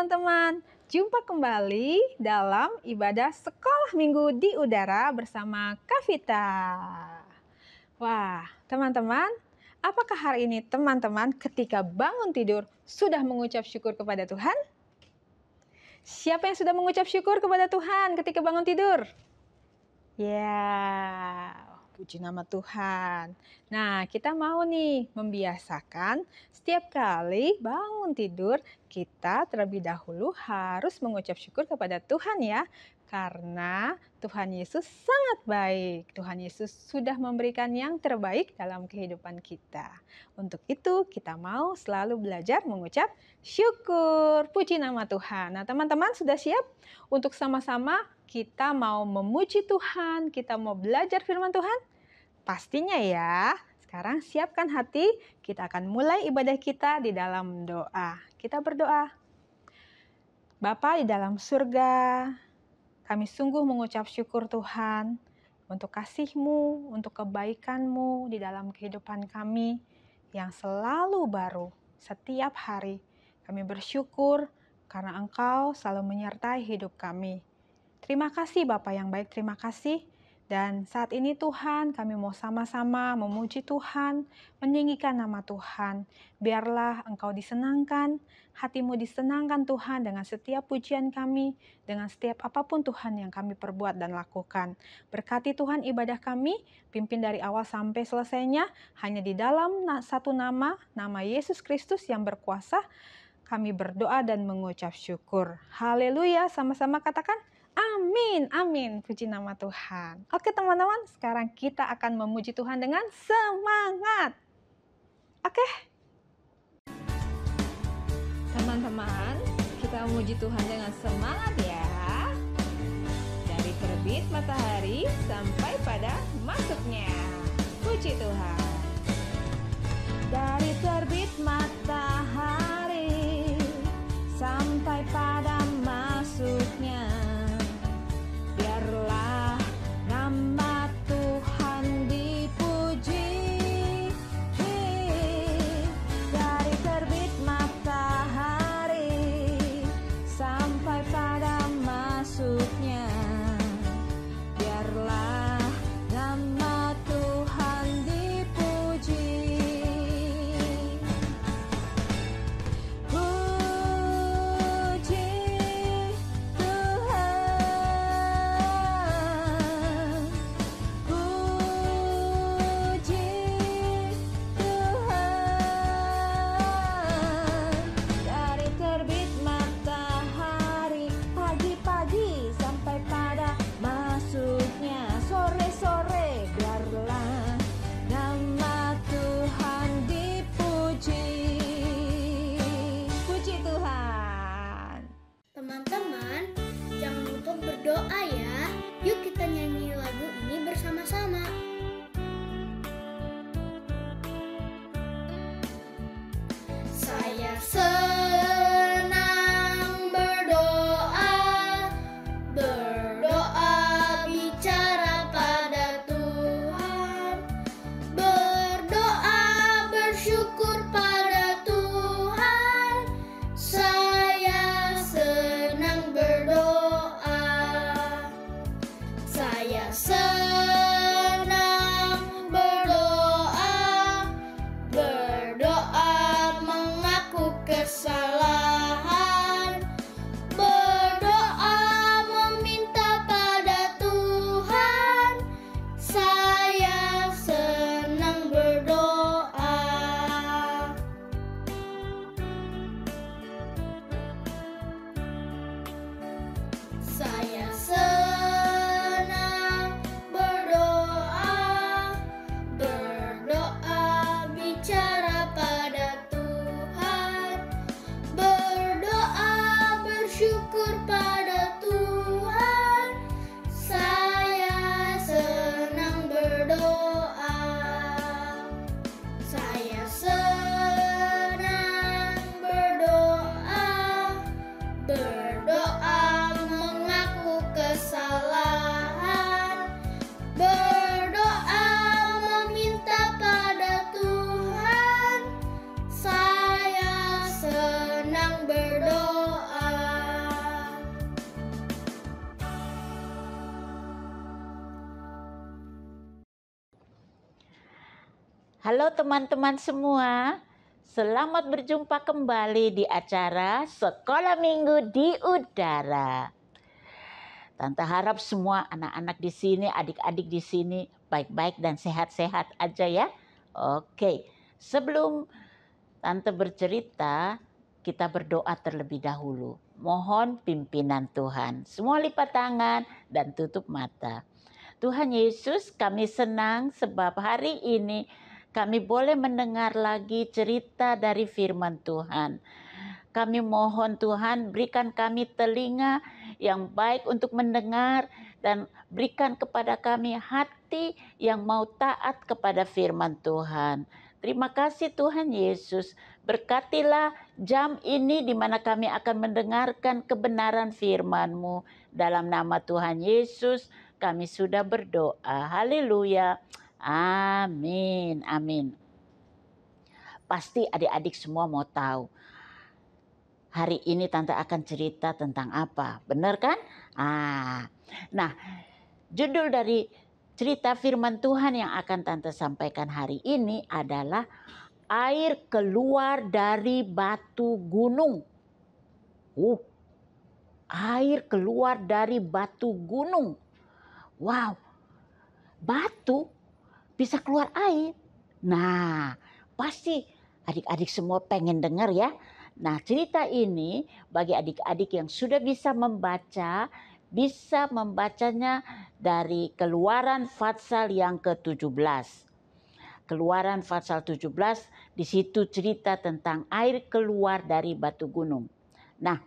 teman-teman, jumpa kembali dalam ibadah sekolah minggu di udara bersama Kak Vita. Wah, teman-teman, apakah hari ini teman-teman ketika bangun tidur sudah mengucap syukur kepada Tuhan? Siapa yang sudah mengucap syukur kepada Tuhan ketika bangun tidur? Ya, puji nama Tuhan. Nah, kita mau nih membiasakan setiap kali bangun tidur, kita terlebih dahulu harus mengucap syukur kepada Tuhan ya. Karena Tuhan Yesus sangat baik. Tuhan Yesus sudah memberikan yang terbaik dalam kehidupan kita. Untuk itu, kita mau selalu belajar mengucap syukur. Puji nama Tuhan. Nah, teman-teman sudah siap untuk sama-sama kita mau memuji Tuhan, kita mau belajar firman Tuhan? Pastinya ya. Sekarang siapkan hati, kita akan mulai ibadah kita di dalam doa. Kita berdoa. Bapa di dalam surga, kami sungguh mengucap syukur Tuhan untuk kasih-Mu, untuk kebaikan-Mu di dalam kehidupan kami yang selalu baru setiap hari. Kami bersyukur karena Engkau selalu menyertai hidup kami. Terima kasih Bapa yang baik, terima kasih. Dan saat ini Tuhan, kami mau sama-sama memuji Tuhan, meninggikan nama Tuhan. Biarlah Engkau disenangkan, hati-Mu disenangkan Tuhan dengan setiap pujian kami, dengan setiap apapun Tuhan yang kami perbuat dan lakukan. Berkati Tuhan ibadah kami, pimpin dari awal sampai selesainya, hanya di dalam satu nama Yesus Kristus yang berkuasa, kami berdoa dan mengucap syukur. Haleluya, sama-sama katakan, amin, amin, puji nama Tuhan. Oke teman-teman, sekarang kita akan memuji Tuhan dengan semangat. Oke? Teman-teman, kita memuji Tuhan dengan semangat ya. Dari terbit matahari sampai pada masuknya. Puji Tuhan. Dari terbit matahari sampai pada masuknya. Biarlah nama Tuhan dipuji. Dari terbit matahari sampai pada masuknya. Biarlah nama Tuhan dipuji. Teman-teman, jangan lupa berdoa ya. Yuk kita nyanyi lagu ini bersama-sama. Saya senang berdoa bicara pada Tuhan, berdoa bersyukur pada Tuhan. Saya senang berdoa. Halo teman-teman semua, selamat berjumpa kembali di acara Sekolah Minggu di Udara. Tante harap semua anak-anak di sini, adik-adik di sini baik-baik dan sehat-sehat aja ya. Oke, sebelum Tante bercerita, kita berdoa terlebih dahulu. Mohon pimpinan Tuhan. Semua lipat tangan dan tutup mata. Tuhan Yesus, kami senang sebab hari ini kami boleh mendengar lagi cerita dari firman Tuhan. Kami mohon Tuhan berikan kami telinga yang baik untuk mendengar dan berikan kepada kami hati yang mau taat kepada firman Tuhan. Terima kasih Tuhan Yesus. Berkatilah jam ini di mana kami akan mendengarkan kebenaran firman-Mu. Dalam nama Tuhan Yesus kami sudah berdoa. Haleluya. Amin. Amin. Pasti adik-adik semua mau tahu. Hari ini Tante akan cerita tentang apa. Benar kan? Nah, judul dari cerita firman Tuhan yang akan Tante sampaikan hari ini adalah air keluar dari batu gunung. Air keluar dari batu gunung. Wow, batu bisa keluar air. Nah, pasti adik-adik semua pengen dengar ya. Nah, cerita ini bagi adik-adik yang sudah bisa membacanya dari Keluaran pasal yang ke-17. Keluaran pasal 17, di situ cerita tentang air keluar dari batu gunung. Nah,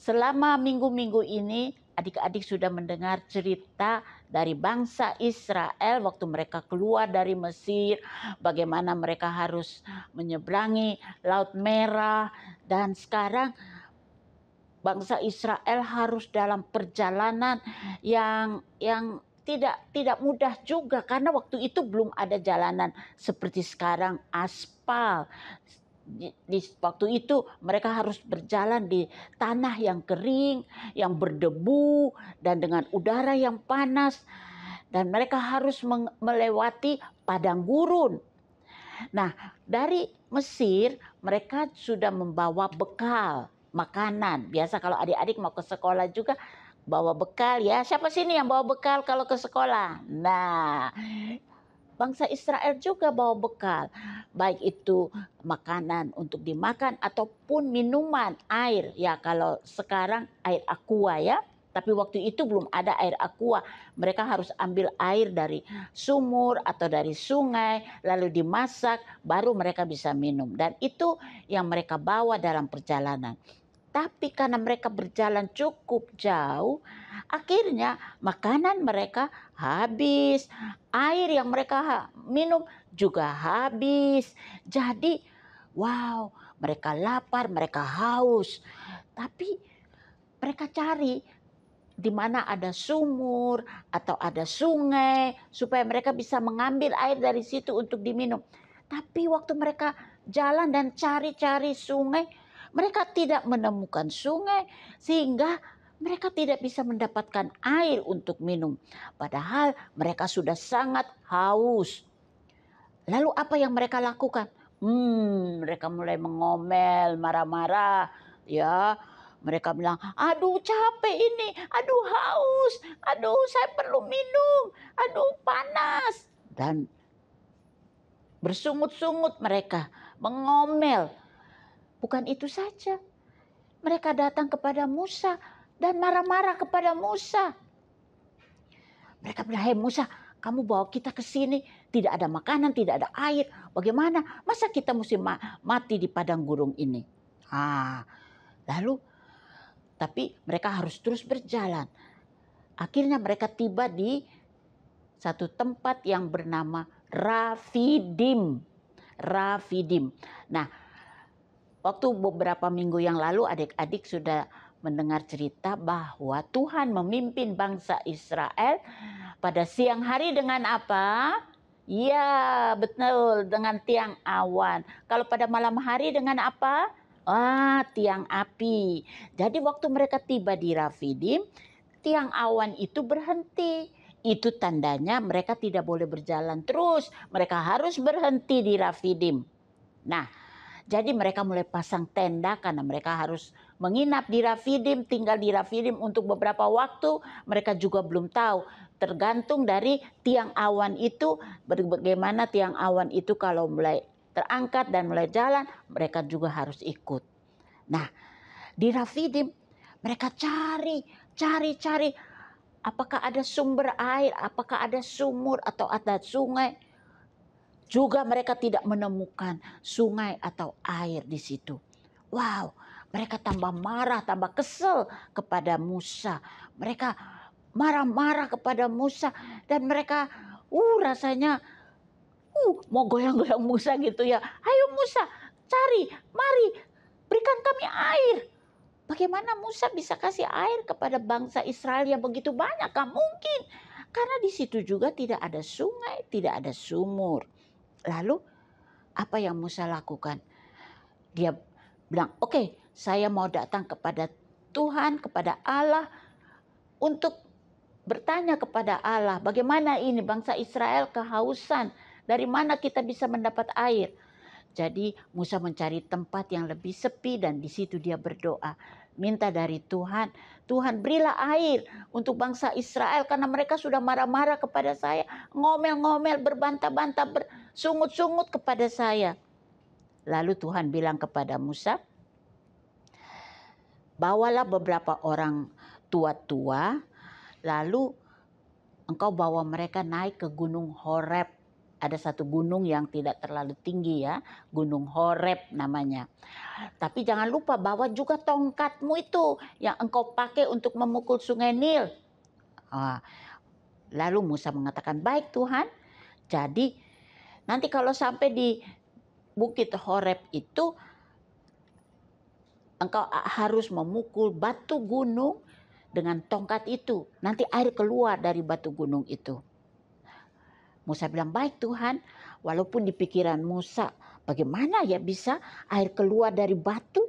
selama minggu-minggu ini adik-adik sudah mendengar cerita dari bangsa Israel waktu mereka keluar dari Mesir, bagaimana mereka harus menyeberangi Laut Merah, dan sekarang bangsa Israel harus dalam perjalanan yang tidak mudah juga, karena waktu itu belum ada jalanan seperti sekarang aspal. Di waktu itu mereka harus berjalan di tanah yang kering, yang berdebu, dan dengan udara yang panas, dan mereka harus melewati padang gurun. Nah, dari Mesir mereka sudah membawa bekal makanan. Biasa kalau adik-adik mau ke sekolah juga bawa bekal ya. Siapa sini yang bawa bekal kalau ke sekolah? Nah, bangsa Israel juga bawa bekal, baik itu makanan untuk dimakan ataupun minuman, air. Ya kalau sekarang air aqua ya, tapi waktu itu belum ada air aqua. Mereka harus ambil air dari sumur atau dari sungai, lalu dimasak, baru mereka bisa minum. Dan itu yang mereka bawa dalam perjalanan. Tapi karena mereka berjalan cukup jauh, akhirnya makanan mereka habis, air yang mereka minum juga habis. Jadi, wow, mereka lapar, mereka haus. Tapi mereka cari di mana ada sumur atau ada sungai supaya mereka bisa mengambil air dari situ untuk diminum. Tapi waktu mereka jalan dan cari-cari sungai, mereka tidak menemukan sungai, sehingga mereka tidak bisa mendapatkan air untuk minum. Padahal mereka sudah sangat haus. Lalu apa yang mereka lakukan? Mereka mulai mengomel, marah-marah. Ya, mereka bilang, aduh capek ini, aduh haus, aduh saya perlu minum, aduh panas. Dan bersungut-sungut mereka, mengomel. Bukan itu saja, mereka datang kepada Musa dan marah-marah kepada Musa. Mereka bilang, "Hei Musa, kamu bawa kita ke sini, tidak ada makanan, tidak ada air. Bagaimana? Masa kita mesti mati di padang gurun ini?" Lalu, tapi mereka harus terus berjalan. Akhirnya mereka tiba di satu tempat yang bernama Rafidim. Nah, waktu beberapa minggu yang lalu adik-adik sudah mendengar cerita bahwa Tuhan memimpin bangsa Israel pada siang hari dengan apa? Ya, betul, dengan tiang awan. Kalau pada malam hari dengan apa? Tiang api. Jadi waktu mereka tiba di Rafidim, tiang awan itu berhenti. Itu tandanya mereka tidak boleh berjalan terus. Mereka harus berhenti di Rafidim. Nah, jadi mereka mulai pasang tenda karena mereka harus menginap di Rafidim, tinggal di Rafidim untuk beberapa waktu. Mereka juga belum tahu, tergantung dari tiang awan itu, bagaimana tiang awan itu kalau mulai terangkat dan mulai jalan, mereka juga harus ikut. Nah, di Rafidim mereka cari. Apakah ada sumber air, apakah ada sumur atau ada sungai. Juga mereka tidak menemukan sungai atau air di situ. Wow, mereka tambah marah, tambah kesel kepada Musa. Mereka marah-marah kepada Musa dan mereka rasanya mau goyang-goyang Musa gitu ya. Ayo Musa, cari, mari berikan kami air. Bagaimana Musa bisa kasih air kepada bangsa Israel yang begitu banyak? Gak mungkin. Karena di situ juga tidak ada sungai, tidak ada sumur. Lalu apa yang Musa lakukan? Dia bilang, oke, saya mau datang kepada Tuhan, kepada Allah untuk bertanya kepada Allah, bagaimana ini bangsa Israel kehausan, dari mana kita bisa mendapat air? Jadi Musa mencari tempat yang lebih sepi dan di situ dia berdoa. Minta dari Tuhan, Tuhan berilah air untuk bangsa Israel karena mereka sudah marah-marah kepada saya. Ngomel-ngomel, berbantah-bantah, bersungut-sungut kepada saya. Lalu Tuhan bilang kepada Musa, bawalah beberapa orang tua-tua, lalu engkau bawa mereka naik ke gunung Horeb. Ada satu gunung yang tidak terlalu tinggi ya, gunung Horeb namanya. Tapi jangan lupa bawa juga tongkatmu itu yang engkau pakai untuk memukul sungai Nil. Lalu Musa mengatakan, baik Tuhan. Jadi nanti kalau sampai di bukit Horeb itu, engkau harus memukul batu gunung dengan tongkat itu. Nanti air keluar dari batu gunung itu. Musa bilang, baik Tuhan. Walaupun di pikiran Musa, bagaimana ya bisa air keluar dari batu?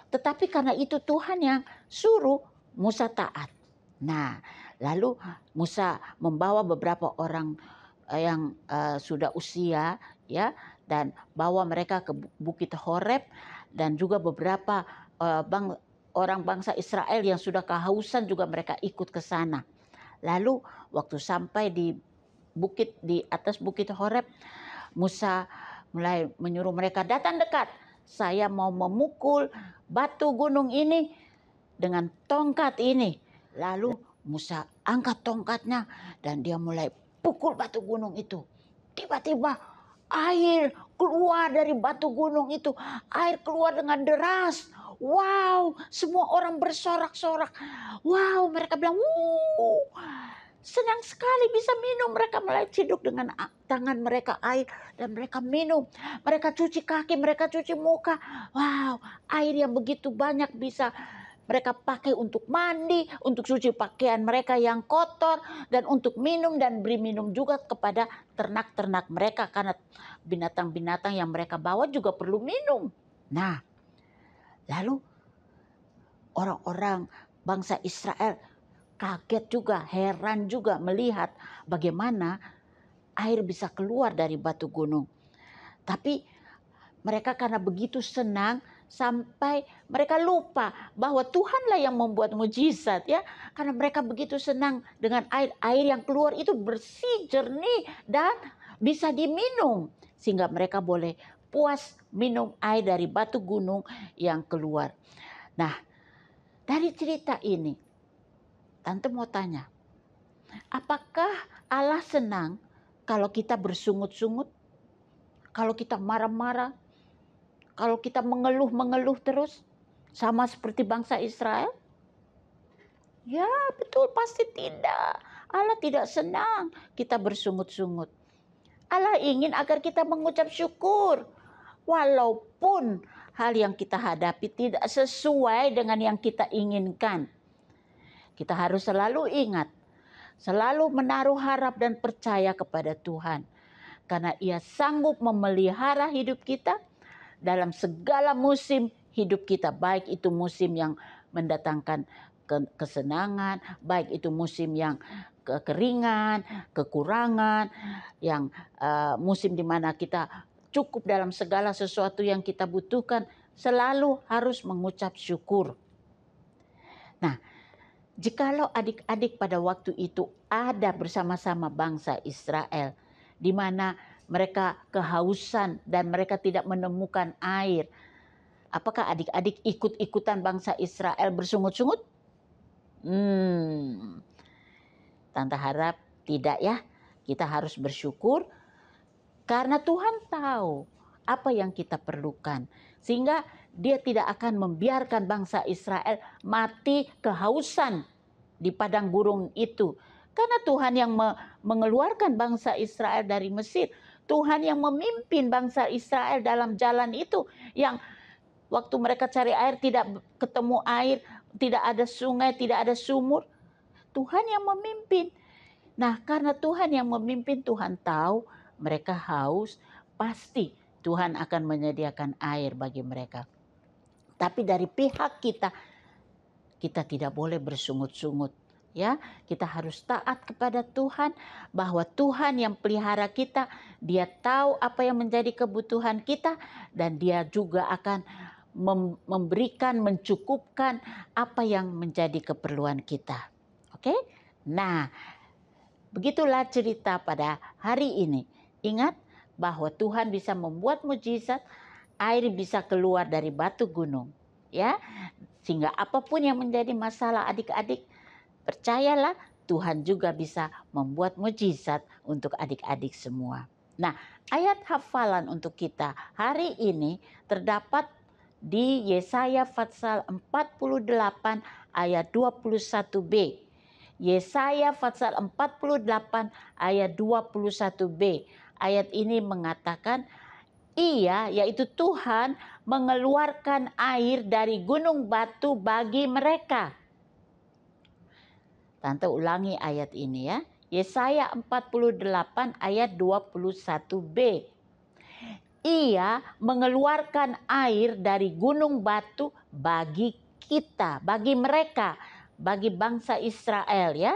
Tetapi karena itu Tuhan yang suruh, Musa taat. Nah, lalu Musa membawa beberapa orang yang sudah usia ya, dan bawa mereka ke bukit Horeb, dan juga beberapa orang bangsa Israel yang sudah kehausan juga mereka ikut ke sana. Lalu waktu sampai di atas bukit Horeb, Musa mulai menyuruh mereka datang dekat. Saya mau memukul batu gunung ini dengan tongkat ini. Lalu Musa angkat tongkatnya dan dia mulai pukul batu gunung itu. Tiba-tiba air keluar dari batu gunung itu. Air keluar dengan deras. Wow, semua orang bersorak-sorak. Wow, mereka bilang, senang sekali bisa minum. Mereka mulai ciduk dengan tangan mereka air dan mereka minum. Mereka cuci kaki, mereka cuci muka. Wow, air yang begitu banyak bisa mereka pakai untuk mandi, untuk cuci pakaian mereka yang kotor, dan untuk minum dan beri minum juga kepada ternak-ternak mereka. Karena binatang-binatang yang mereka bawa juga perlu minum. Nah, lalu orang-orang bangsa Israel kaget juga, heran juga melihat bagaimana air bisa keluar dari batu gunung. Tapi mereka karena begitu senang sampai mereka lupa bahwa Tuhanlah yang membuat mujizat ya. Karena mereka begitu senang dengan air yang keluar itu bersih, jernih dan bisa diminum. Sehingga mereka boleh puas minum air dari batu gunung yang keluar. Nah, dari cerita ini Tante mau tanya, apakah Allah senang kalau kita bersungut-sungut? Kalau kita marah-marah? Kalau kita mengeluh-mengeluh terus? Sama seperti bangsa Israel? Ya betul, pasti tidak. Allah tidak senang kita bersungut-sungut. Allah ingin agar kita mengucap syukur. Walaupun hal yang kita hadapi tidak sesuai dengan yang kita inginkan. Kita harus selalu ingat, selalu menaruh harap dan percaya kepada Tuhan. Karena Ia sanggup memelihara hidup kita dalam segala musim hidup kita. Baik itu musim yang mendatangkan kesenangan, baik itu musim yang kekeringan, kekurangan, yang musim di mana kita cukup dalam segala sesuatu yang kita butuhkan, selalu harus mengucap syukur. Nah, jikalau adik-adik pada waktu itu ada bersama-sama bangsa Israel, di mana mereka kehausan dan mereka tidak menemukan air, apakah adik-adik ikut-ikutan bangsa Israel bersungut-sungut? Tante harap tidak ya. Kita harus bersyukur karena Tuhan tahu apa yang kita perlukan. Sehingga Dia tidak akan membiarkan bangsa Israel mati kehausan di padang gurun itu. Karena Tuhan yang mengeluarkan bangsa Israel dari Mesir. Tuhan yang memimpin bangsa Israel dalam jalan itu. Yang waktu mereka cari air tidak ketemu air, tidak ada sungai, tidak ada sumur. Tuhan yang memimpin. Nah, karena Tuhan yang memimpin, Tuhan tahu mereka haus, pasti Tuhan akan menyediakan air bagi mereka. Tapi dari pihak kita tidak boleh bersungut-sungut. Ya, kita harus taat kepada Tuhan, bahwa Tuhan yang pelihara kita, Dia tahu apa yang menjadi kebutuhan kita, dan Dia juga akan memberikan, mencukupkan apa yang menjadi keperluan kita. Oke? Nah, begitulah cerita pada hari ini. Ingat bahwa Tuhan bisa membuat mujizat, air bisa keluar dari batu gunung. Ya, sehingga apapun yang menjadi masalah adik-adik, percayalah Tuhan juga bisa membuat mujizat untuk adik-adik semua. Nah, ayat hafalan untuk kita hari ini terdapat di Yesaya pasal 48 ayat 21b. Yesaya pasal 48 ayat 21b. Ayat ini mengatakan, Ia, yaitu Tuhan, mengeluarkan air dari gunung batu bagi mereka. Tante ulangi ayat ini ya. Yesaya 48 ayat 21b. Ia mengeluarkan air dari gunung batu bagi kita, bagi mereka, bagi bangsa Israel ya.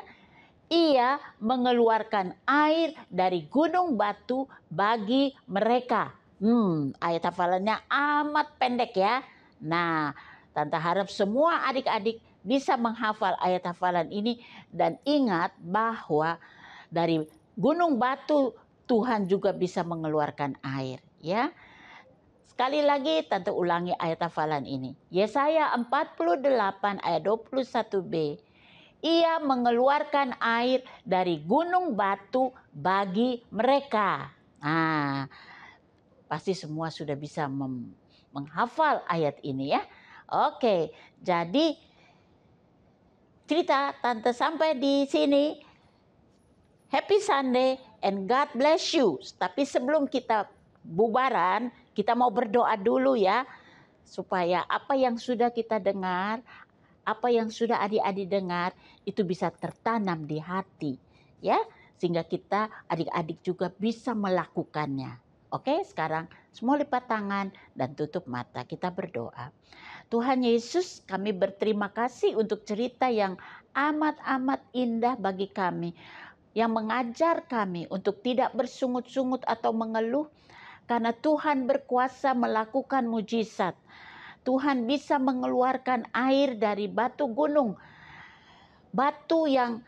Ia mengeluarkan air dari gunung batu bagi mereka. Ayat hafalannya amat pendek ya. Nah, Tante harap semua adik-adik bisa menghafal ayat hafalan ini dan ingat bahwa dari gunung batu Tuhan juga bisa mengeluarkan air ya. Sekali lagi Tante ulangi ayat hafalan ini. Yesaya 48 ayat 21b. Ia mengeluarkan air dari gunung batu bagi mereka. Nah, pasti semua sudah bisa menghafal ayat ini ya. Oke, jadi cerita Tante sampai di sini. Happy Sunday and God bless you. Tapi sebelum kita bubaran, kita mau berdoa dulu ya. Supaya apa yang sudah kita dengar, apa yang sudah adik-adik dengar, itu bisa tertanam di hati. Ya, sehingga kita adik-adik juga bisa melakukannya. Oke, sekarang semua lipat tangan dan tutup mata. Kita berdoa. Tuhan Yesus, kami berterima kasih untuk cerita yang amat-amat indah bagi kami. Yang mengajar kami untuk tidak bersungut-sungut atau mengeluh. Karena Tuhan berkuasa melakukan mujizat. Tuhan bisa mengeluarkan air dari batu gunung. Batu yang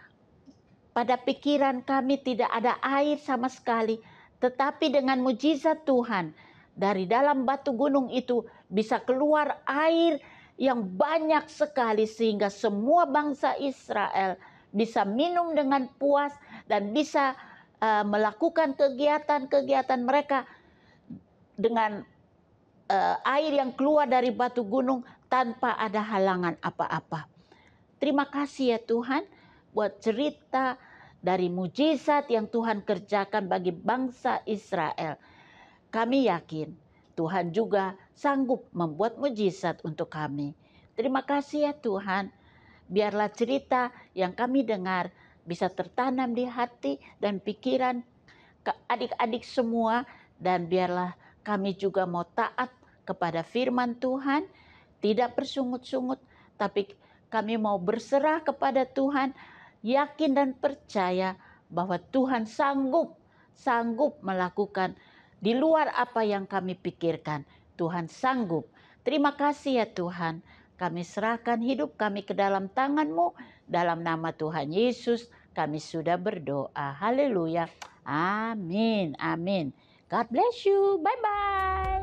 pada pikiran kami tidak ada air sama sekali. Tetapi dengan mujizat Tuhan, dari dalam batu gunung itu bisa keluar air yang banyak sekali sehingga semua bangsa Israel bisa minum dengan puas dan bisa melakukan kegiatan-kegiatan mereka dengan air yang keluar dari batu gunung tanpa ada halangan apa-apa. Terima kasih ya Tuhan buat cerita dari mujizat yang Tuhan kerjakan bagi bangsa Israel. Kami yakin Tuhan juga sanggup membuat mujizat untuk kami. Terima kasih ya Tuhan. Biarlah cerita yang kami dengar bisa tertanam di hati dan pikiran adik-adik semua. Dan biarlah kami juga mau taat kepada firman Tuhan. Tidak bersungut-sungut, tapi kami mau berserah kepada Tuhan, yakin dan percaya bahwa Tuhan sanggup melakukan di luar apa yang kami pikirkan. Tuhan sanggup. Terima kasih ya Tuhan. Kami serahkan hidup kami ke dalam tangan-Mu. Dalam nama Tuhan Yesus kami sudah berdoa. Haleluya. Amin. Amin. God bless you. Bye-bye.